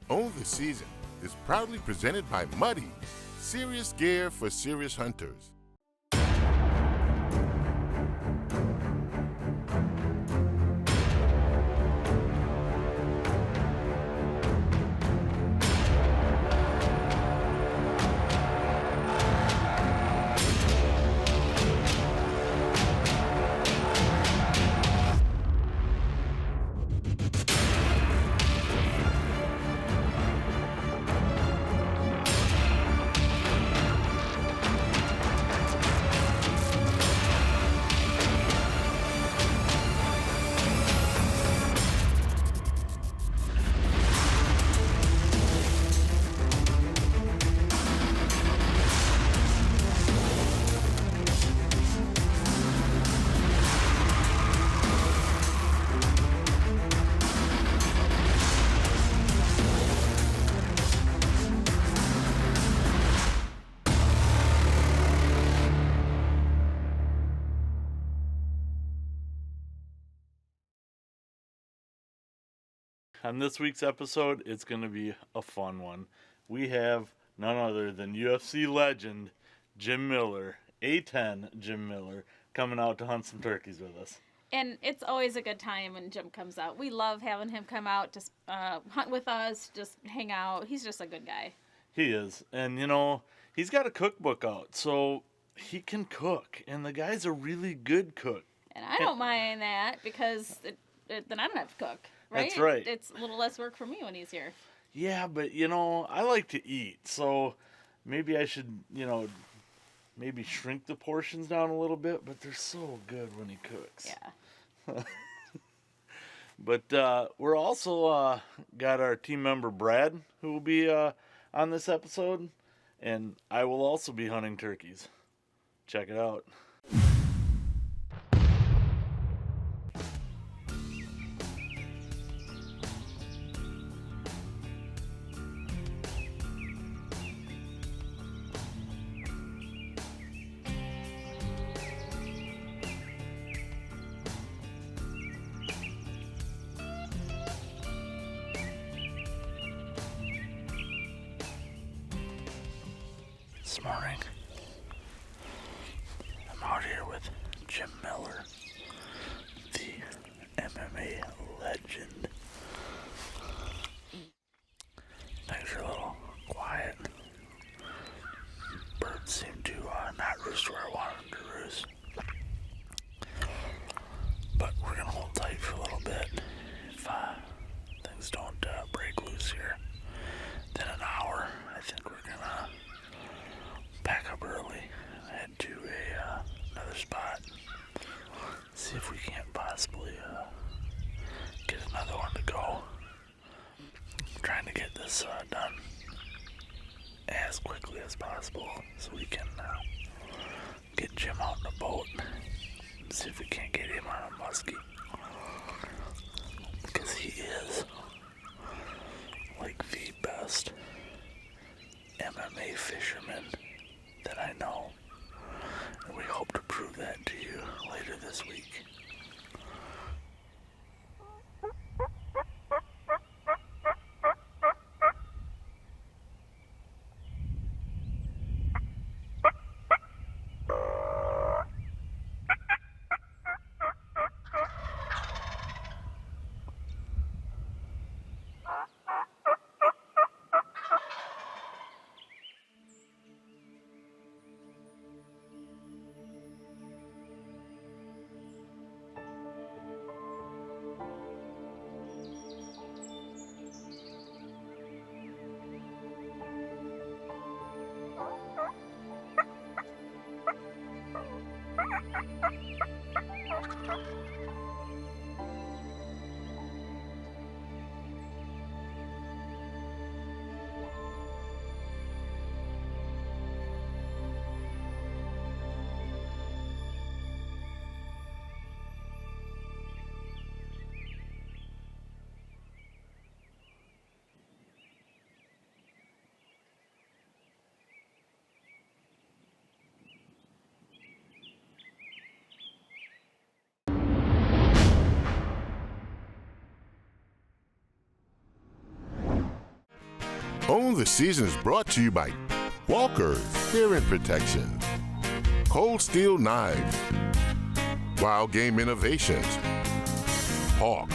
Own the Season is proudly presented by Muddy, serious gear for serious hunters. On this week's episode, it's going to be a fun one. We have none other than UFC legend Jim Miller, A-10 Jim Miller, coming out to hunt some turkeys with us. And it's always a good time when Jim comes out. We love having him come out to hunt with us, just hang out. He's just a good guy. He is. And, you know, he's got a cookbook out, so he can cook. And the guy's a really good cook. And I don't mind that because then I don't have to cook. Right? That's right. It's a little less work for me when he's here. Yeah, but, you know, I like to eat, so maybe I should, you know, maybe shrink the portions down a little bit, but they're so good when he cooks. Yeah. But we're also got our team member Brad, who will be on this episode, and I will also be hunting turkeys. Check it out. This morning, I'm out here with Jim Miller, the MMA legend. Things are a little quiet. Birds seem to not roost where I want them to roost. But we're going to hold tight for a little bit. If things don't break loose here, then an hour, I think we're going to pack up early, head to another spot, see if we can't possibly get another one to go. I'm trying to get this done as quickly as possible so we can get Jim out in a boat and see if we can't get him on a muskie, because he is like the best MMA fisherman that I know, and we hope to prove that to you later this week. Own the Season is brought to you by Walker's Hearing Protection, Cold Steel Knives, Wild Game Innovations, Hawk,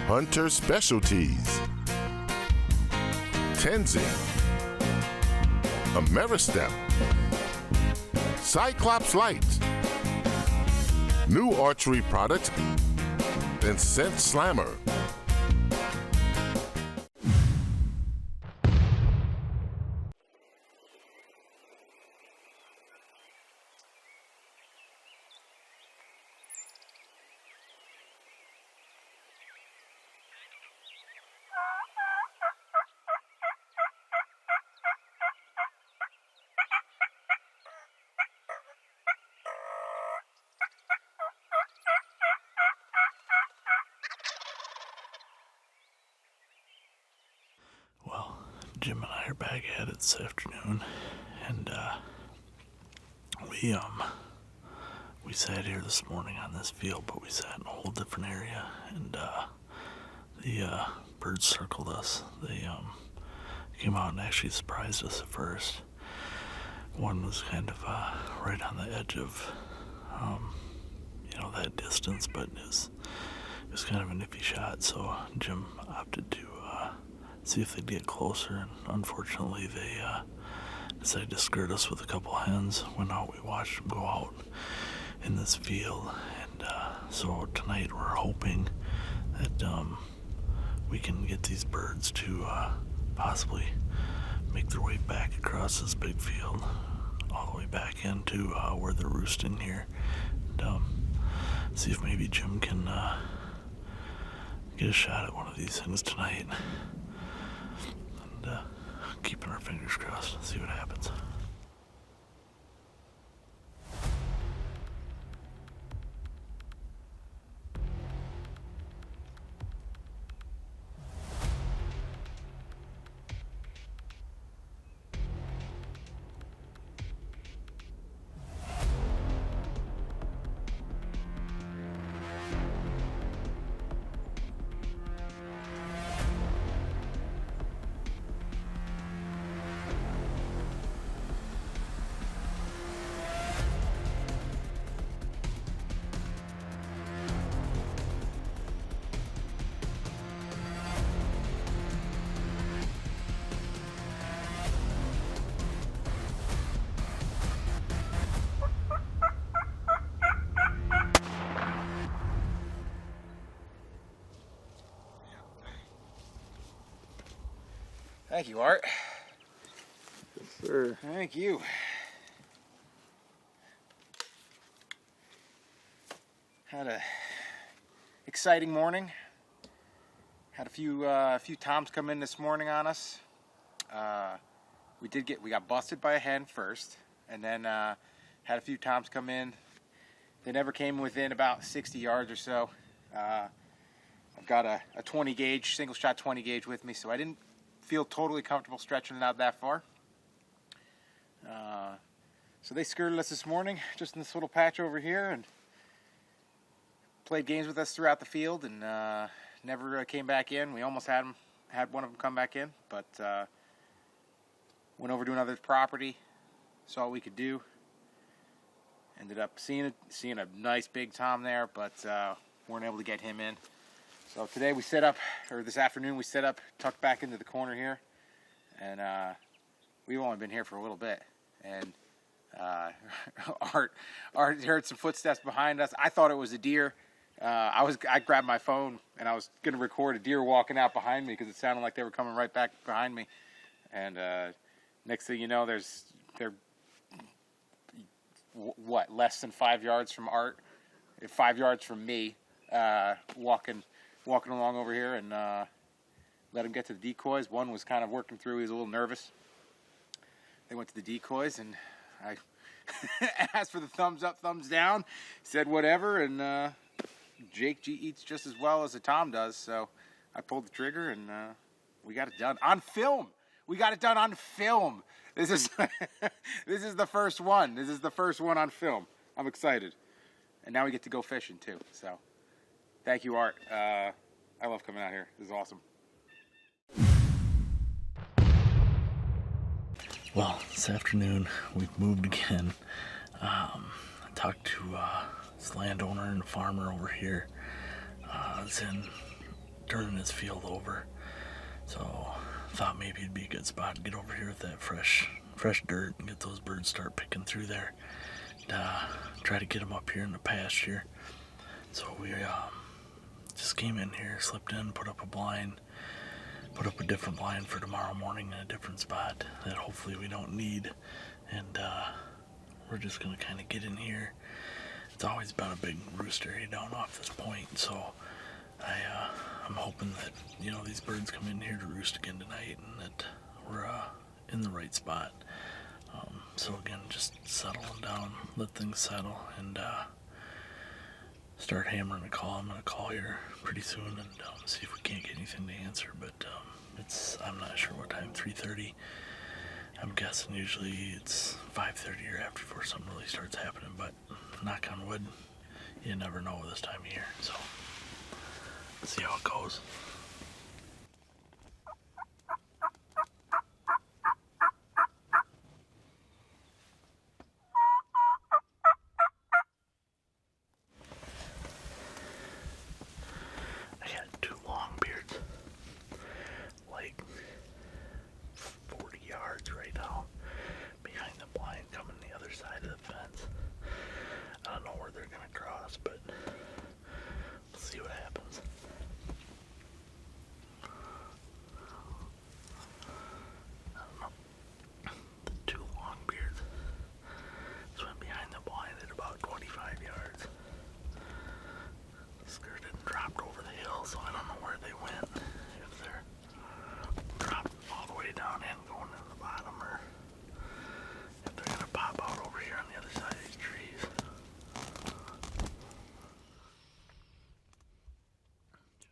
Hunter Specialties, Tenzin, Ameristep, Cyclops Lights, new archery products, and Scent Slammer. Well, Jim and I are back at it this afternoon, and we sat here this morning on this field, but we sat in a whole different area, and the birds circled us. They came out and actually surprised us at first. One was kind of right on the edge of that distance, but it was kind of an iffy shot, so Jim opted to see if they'd get closer, and unfortunately they decided to skirt us with a couple hens. Went out, we watched them go out in this field, and so tonight we're hoping that we can get these birds to possibly make their way back across this big field, all the way back into where they're roosting here, and see if maybe Jim can get a shot at one of these things tonight. And keeping our fingers crossed, see what happens. Thank you, Art. Yes, sir. Thank you. Had a exciting morning. Had a few toms come in this morning on us. We got busted by a hen first, and then had a few toms come in. They never came within about 60 yards or so. I've got a 20 gauge, single shot 20 gauge with me, so I didn't feel totally comfortable stretching it out that far. So they skirted us this morning, just in this little patch over here, and played games with us throughout the field, and never came back in. We almost had one of them come back in, but went over to another property, saw what we could do. Ended up seeing a nice big tom there, but weren't able to get him in. So today this afternoon we set up, tucked back into the corner here, and we've only been here for a little bit, and Art heard some footsteps behind us. I thought it was a deer. I grabbed my phone and I was going to record a deer walking out behind me because it sounded like they were coming right back behind me, and next thing you know, they're less than 5 yards from Art, 5 yards from me, walking along over here, and let him get to the decoys. One was kind of working through. He was a little nervous. They went to the decoys, and I asked for the thumbs up, thumbs down, said whatever, and Jake eats just as well as a tom does, so I pulled the trigger, and we got it done on film. We got it done on film. This is this is the first one. This is the first one on film. I'm excited, and now we get to go fishing too. So, thank you, Art. I love coming out here. This is awesome. Well, this afternoon we've moved again. I talked to this landowner and farmer over here. Is in turning his field over, so thought maybe it'd be a good spot to get over here with that fresh dirt and get those birds start picking through there. And, try to get them up here in the pasture. So we just came in here, slipped in, put up a blind. Put up a different blind for tomorrow morning in a different spot that hopefully we don't need, and we're just gonna kind of get in here. It's always been a big roost area down off this point, so I'm hoping that these birds come in here to roost again tonight, and that we're in the right spot. So again, just settling down, let things settle, and start hammering a call. I'm gonna call here pretty soon and see if we can't get anything to answer, but I'm not sure what time, 3:30. I'm guessing usually it's 5:30 or after before something really starts happening, but knock on wood, you never know this time of year, so let's see how it goes. I got two longbeards, like 40 yards right now behind the blind, coming the other side of the fence. I don't know where they're gonna cross, but we'll see what happens. I don't know. The two longbeards swim behind the blind at about 25 yards. Skirted and dropped over the hill, so I don't know where they went. If they're dropped all the way down and going in the bottom, or if they're gonna pop out over here on the other side of these trees.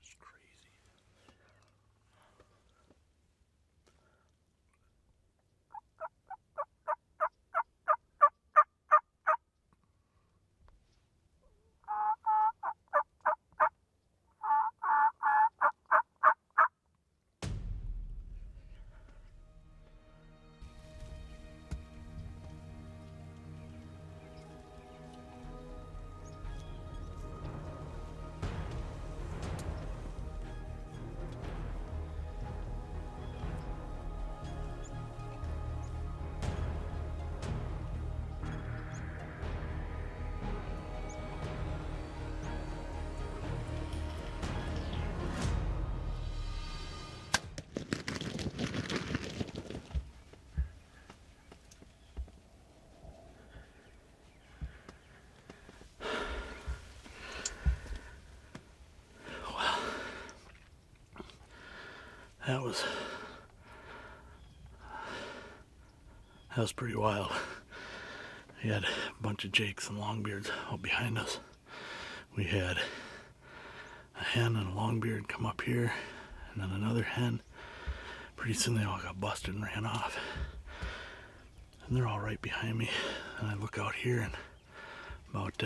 Just crazy. That was pretty wild. We had a bunch of jakes and longbeards out behind us. We had a hen and a longbeard come up here, and then another hen. Pretty soon they all got busted and ran off. And they're all right behind me. And I look out here, and about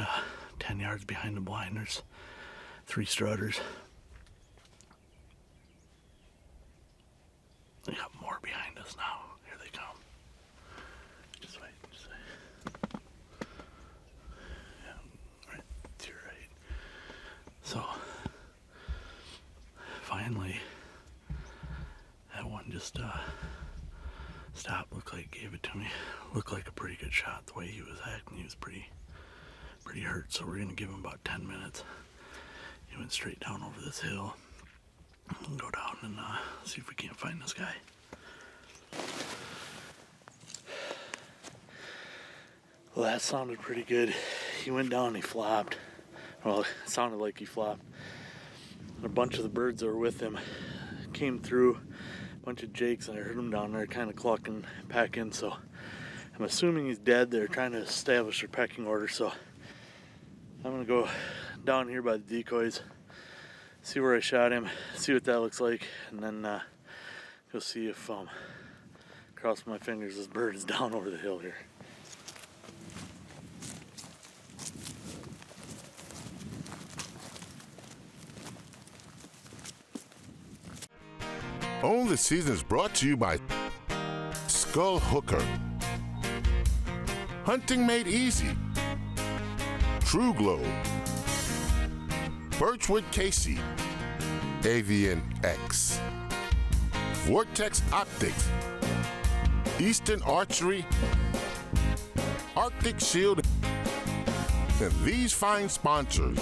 10 yards behind the blind, there's 3 strutters. We got more behind us now. Here they come. Just wait. Yeah, right to your right. So, finally, that one just stopped. Looked like gave it to me. Looked like a pretty good shot. The way he was acting, he was pretty hurt. So we're gonna give him about 10 minutes. He went straight down over this hill. And go down and see if we can't find this guy. Well, that sounded pretty good. He went down and he flopped. Well, it sounded like he flopped. A bunch of the birds that were with him came through, a bunch of jakes, and I heard them down there kind of clucking, pecking, so I'm assuming he's dead. They're trying to establish their pecking order, so I'm going to go down here by the decoys, see where I shot him, see what that looks like, and then go see if, cross my fingers, this bird is down over the hill here. On the Season is brought to you by Skull Hooker, Hunting Made Easy, True Glow, Birchwood Casey, Avian X, Vortex Optics, Eastern Archery, Arctic Shield, and these fine sponsors.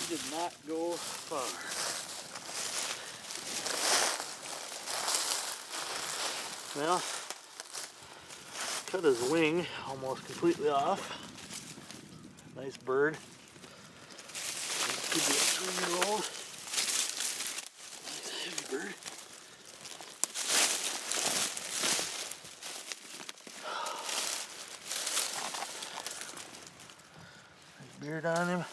He did not go far. Well, cut his wing almost completely off. Nice bird. Could be a 3-year-old. Nice heavy bird. Nice beard on him.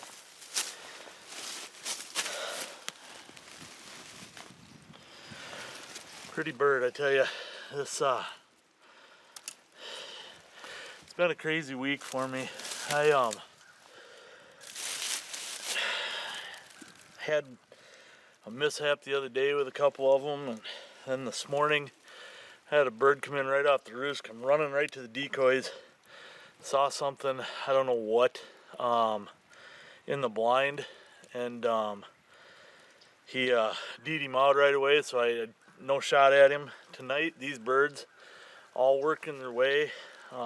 Pretty bird, I tell you. This it's been a crazy week for me. I had a mishap the other day with a couple of them, and then this morning I had a bird come in right off the roost, come running right to the decoys. Saw something, I don't know what, in the blind, and he D'd him out right away, so I had no shot at him. Tonight, these birds all working their way.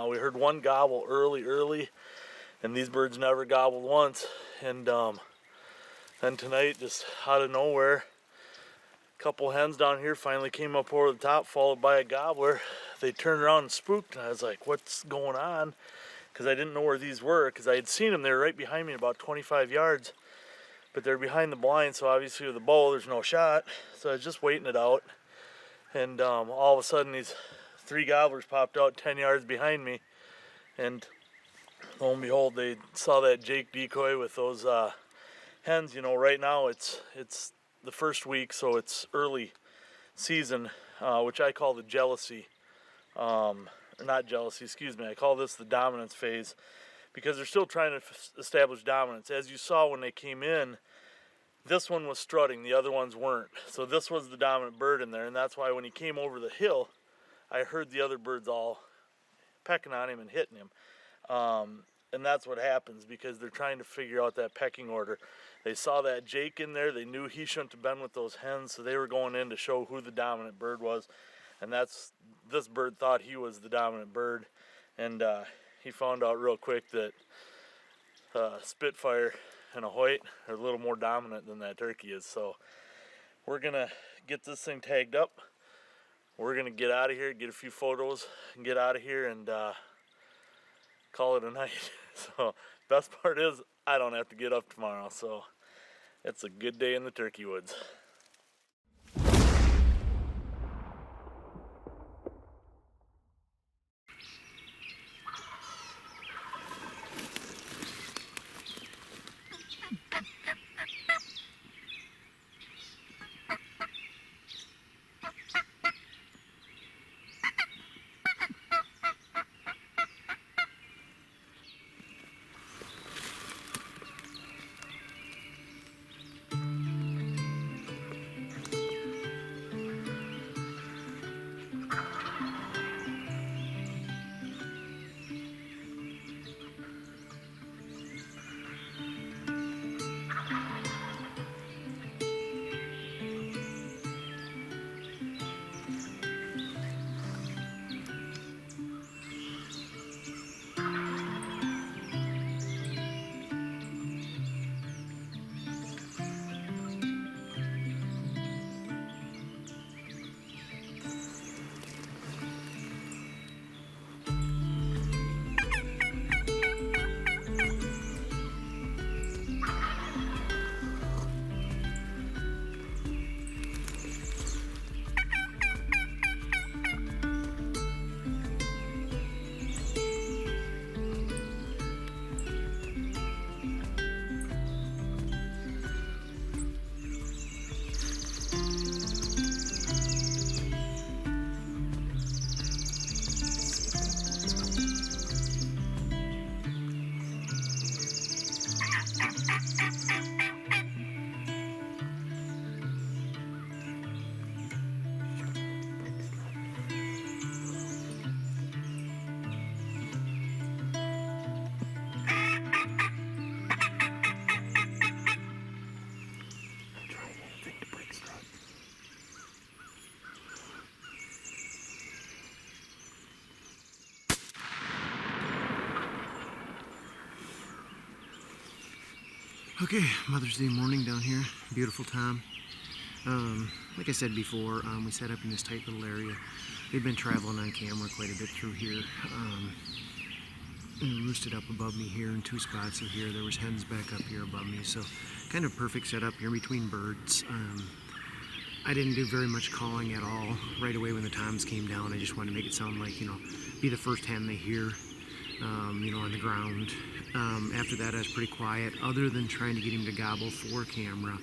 We heard one gobble early, and these birds never gobbled once. And then tonight, just out of nowhere, a couple hens down here finally came up over the top, followed by a gobbler. They turned around and spooked, and I was like, what's going on? Because I didn't know where these were, because I had seen them. They were right behind me, about 25 yards. But they're behind the blind, so obviously with the bow, there's no shot. So I was just waiting it out. And all of a sudden, these 3 gobblers popped out 10 yards behind me. And lo and behold, they saw that Jake decoy with those hens. You know, right now it's the first week, so it's early season, which I call the jealousy. Not jealousy, excuse me. I call this the dominance phase, because they're still trying to establish dominance. As you saw when they came in, this one was strutting, the other ones weren't. So this was the dominant bird in there, and that's why when he came over the hill, I heard the other birds all pecking on him and hitting him. And that's what happens, because they're trying to figure out that pecking order. They saw that Jake in there, they knew he shouldn't have been with those hens, so they were going in to show who the dominant bird was. And this bird thought he was the dominant bird, and he found out real quick that Spitfire and a Hoyt are a little more dominant than that turkey is. So we're gonna get this thing tagged up. We're gonna get out of here, get a few photos, and get out of here, and call it a night. So best part is I don't have to get up tomorrow, so it's a good day in the turkey woods. Okay, Mother's Day morning down here. Beautiful time. Like I said before, we set up in this tight little area. They've been traveling on camera quite a bit through here. And roosted up above me here in 2 spots of here. There was hens back up here above me, so kind of perfect setup here between birds. I didn't do very much calling at all right away when the toms came down. I just wanted to make it sound like, be the first hen they hear, on the ground. After that, I was pretty quiet, other than trying to get him to gobble for camera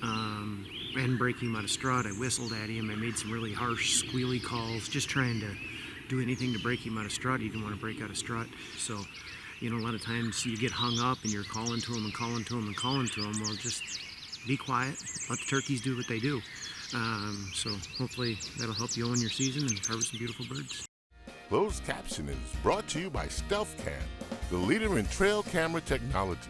and breaking him out of strut. I whistled at him. I made some really harsh, squealy calls, just trying to do anything to break him out of strut. He didn't want to break out of strut. So, a lot of times you get hung up and you're calling to him and calling to him and calling to him. Well, just be quiet. Let the turkeys do what they do. So hopefully that'll help you own your season and harvest some beautiful birds. Closed captioning is brought to you by Stealth Cam, the leader in trail camera technology.